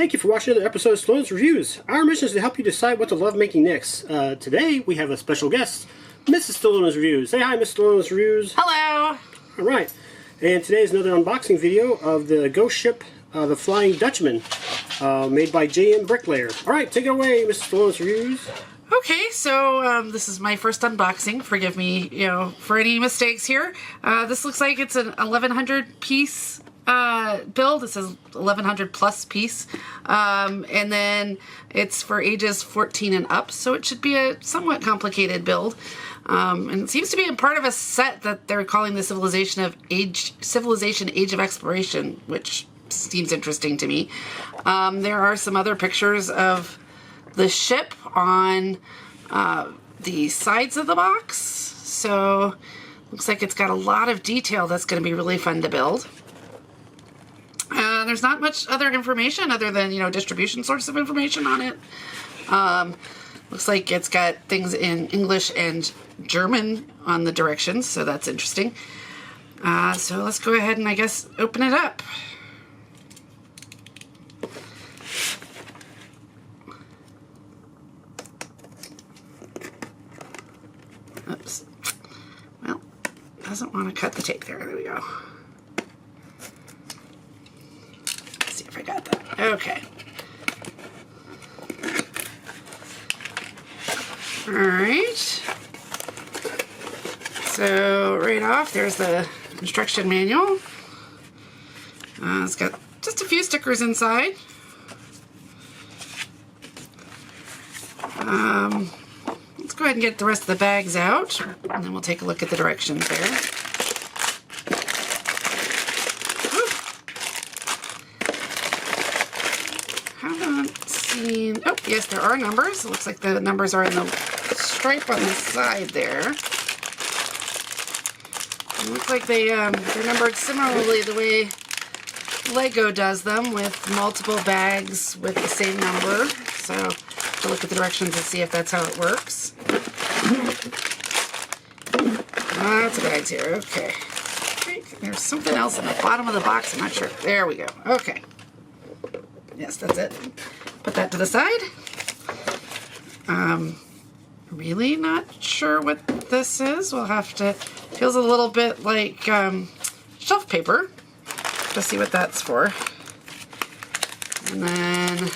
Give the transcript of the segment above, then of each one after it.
Thank you for watching another episode of Stallones Reviews. Our mission is to help you decide what to love making next. Today we have a special guest, Mrs. Stallones Reviews. Say hi, Mrs. Stallones Reviews. Hello. Alright, and today is another unboxing video of the ghost ship, the Flying Dutchman, made by JMBrickLayer. Alright, take it away, Mrs. Stallones Reviews. Okay, so this is my first unboxing. Forgive me, for any mistakes here. This looks like it's an 1100 piece build. It says 1100 plus piece. And then it's for ages 14 and up, so it should be a somewhat complicated build. And it seems to be a part of a set that they're calling the Civilization Age of Exploration, which seems interesting to me. There are some other pictures of the ship on the sides of the box, so looks like it's got a lot of detail that's going to be really fun to build. There's not much other information other than, distribution source of information on it. Looks like it's got things in English and German on the directions, so that's interesting. So let's go ahead and, I guess, open it up. Oops. Well, doesn't want to cut the tape there. There we go. Let's see if I got that. Okay. Alright. So, right off, there's the instruction manual. It's got just a few stickers inside. Let's go ahead and get the rest of the bags out, and then we'll take a look at the directions there. Haven't seen... Oh, yes, there are numbers. It looks like the numbers are in the stripe on the side there. It looks like they're numbered similarly the way Lego does them, with multiple bags with the same number. So, to look at the directions and see if that's how it works. Lots of bags here. Okay. There's something else in the bottom of the box. I'm not sure. There we go. Okay. Yes, that's it. Put that to the side. Really not sure what this is. We'll have to... Feels a little bit like shelf paper. To see what that's for. And then...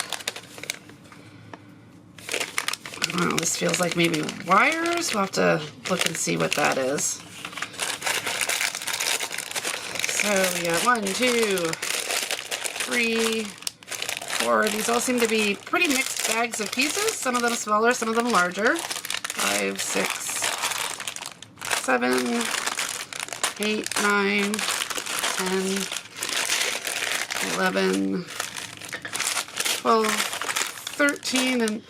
Oh, this feels like maybe wires. We'll have to look and see what that is. So we got 1, 2, 3, 4. These all seem to be pretty mixed bags of pieces. Some of them smaller, some of them larger. 5, 6, 7, 8, 9, 10, 11, 12, 13, and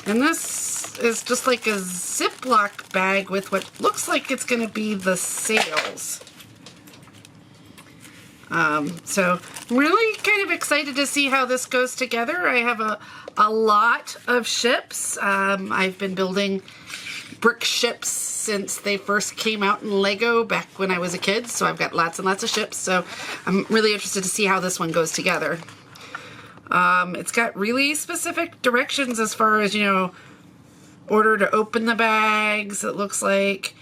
this is just like a Ziploc bag with what looks like it's going to be the sails. So I'm really kind of excited to see how this goes together. I have a lot of ships. I've been building brick ships since they first came out in Lego back when I was a kid, so I've got lots and lots of ships, so I'm really interested to see how this one goes together. It's got really specific directions as far as, order to open the bags. It looks like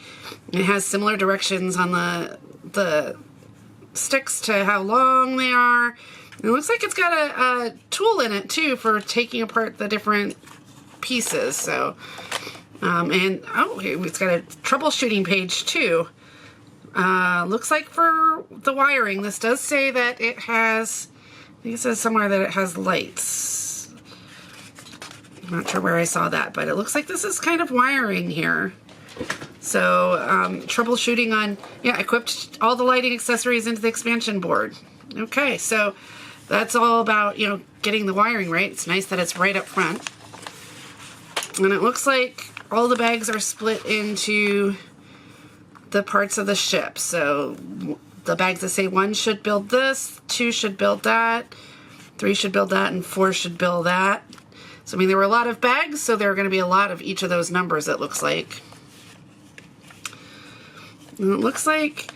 it has similar directions on the sticks to how long they are. It looks like it's got a tool in it too for taking apart the different pieces. So, it's got a troubleshooting page too. Looks like for the wiring, this does say that it has, I think it says somewhere that it has lights. I'm not sure where I saw that, but it looks like this is kind of wiring here. So, troubleshooting on, equipped all the lighting accessories into the expansion board. Okay, so that's all about, getting the wiring right. It's nice that it's right up front. And it looks like all the bags are split into the parts of the ship. So, the bags that say 1 should build this, 2 should build that, 3 should build that, and 4 should build that. So, there were a lot of bags, so there are going to be a lot of each of those numbers, it looks like. And it looks like,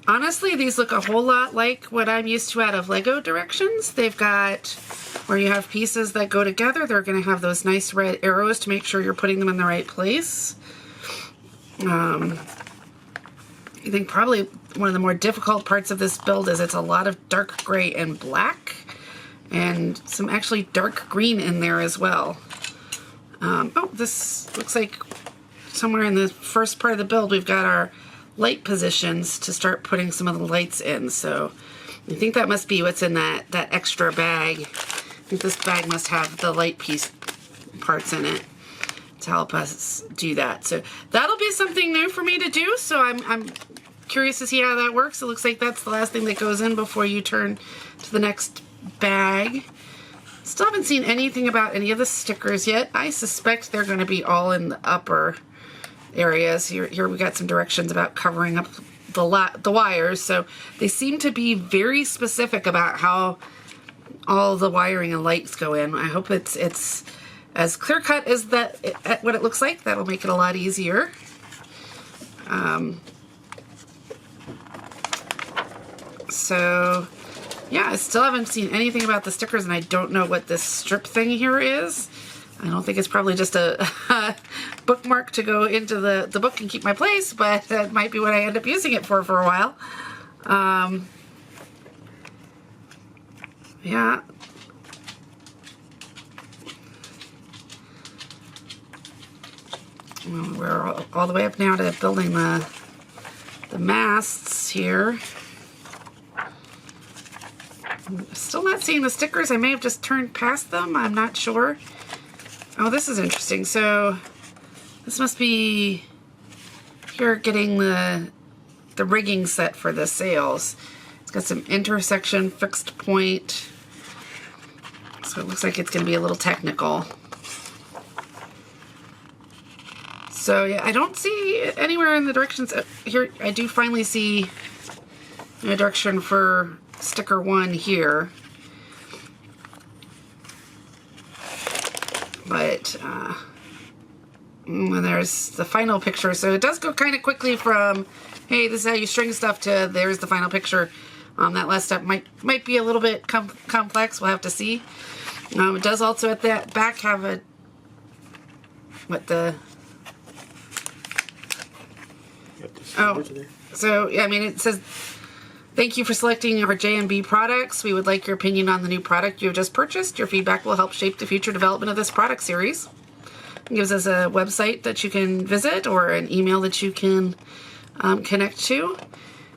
honestly, these look a whole lot like what I'm used to out of Lego directions. They've got where you have pieces that go together, they're going to have those nice red arrows to make sure you're putting them in the right place. I think probably one of the more difficult parts of this build is it's a lot of dark gray and black, and some actually dark green in there as well. Oh, this looks like somewhere in the first part of the build we've got our light positions to start putting some of the lights in. So I think that must be what's in that extra bag. I think this bag must have the light piece parts in it to help us do that. So that'll be something new for me to do. So I'm curious to see how that works. It looks like that's the last thing that goes in before you turn to the next bag. Still haven't seen anything about any of the stickers yet. I suspect they're going to be all in the upper areas. Here we got some directions about covering up the wires. So they seem to be very specific about how all the wiring and lights go in. I hope it's as clear cut as what it looks like. That'll make it a lot easier. So yeah, I still haven't seen anything about the stickers, and I don't know what this strip thing here is. I don't think it's probably just a bookmark to go into the book and keep my place, but that might be what I end up using it for a while. Yeah. Well, we're all the way up now to building the masts here. I'm still not seeing the stickers. I may have just turned past them. I'm not sure. Oh, this is interesting. So this must be here getting the rigging set for the sails. It's got some intersection fixed point. So it looks like it's going to be a little technical. So yeah, I don't see anywhere in the directions. Here I do finally see a direction for sticker 1 here. But there's the final picture. So it does go kind of quickly from, hey, this is how you string stuff, to there's the final picture. That last step might be a little bit complex. We'll have to see. It does also at that back have a so yeah, I mean, it says, thank you for selecting our JMB products. We would like your opinion on the new product you have just purchased. Your feedback will help shape the future development of this product series. It gives us a website that you can visit or an email that you can connect to.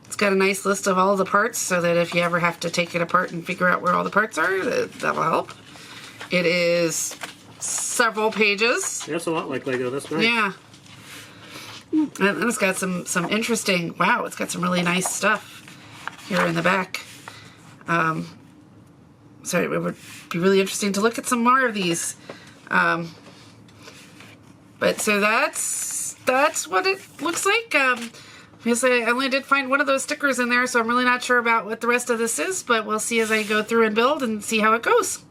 It's got a nice list of all the parts so that if you ever have to take it apart and figure out where all the parts are, that'll help. It is several pages. That's a lot like Lego. That's nice. Yeah. And it's got some interesting, wow, it's got some really nice stuff here in the back. So it would be really interesting to look at some more of these. But so that's what it looks like. I only did find one of those stickers in there, so I'm really not sure about what the rest of this is, but we'll see as I go through and build and see how it goes.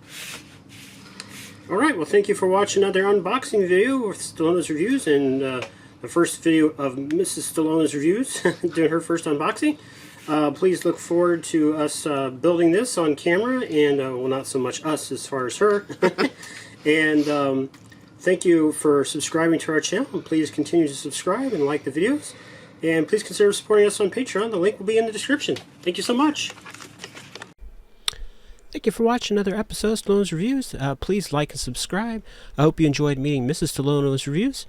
Alright, well thank you for watching another unboxing video with Stallones Reviews, and the first video of Mrs. Stallones Reviews, doing her first unboxing. Please look forward to us building this on camera, and well, not so much us as far as her. And thank you for subscribing to our channel. Please continue to subscribe and like the videos. And please consider supporting us on Patreon. The link will be in the description. Thank you so much. Thank you for watching another episode of Stallones Reviews. Please like and subscribe. I hope you enjoyed meeting Mrs. Stallones Reviews.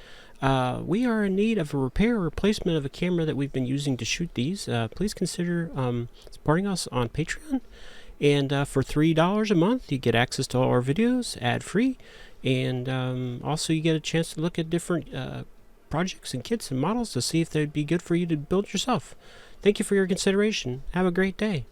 We are in need of a repair or replacement of a camera that we've been using to shoot these. Please consider supporting us on Patreon. And for $3 a month, you get access to all our videos, ad-free. And also you get a chance to look at different projects and kits and models to see if they'd be good for you to build yourself. Thank you for your consideration. Have a great day.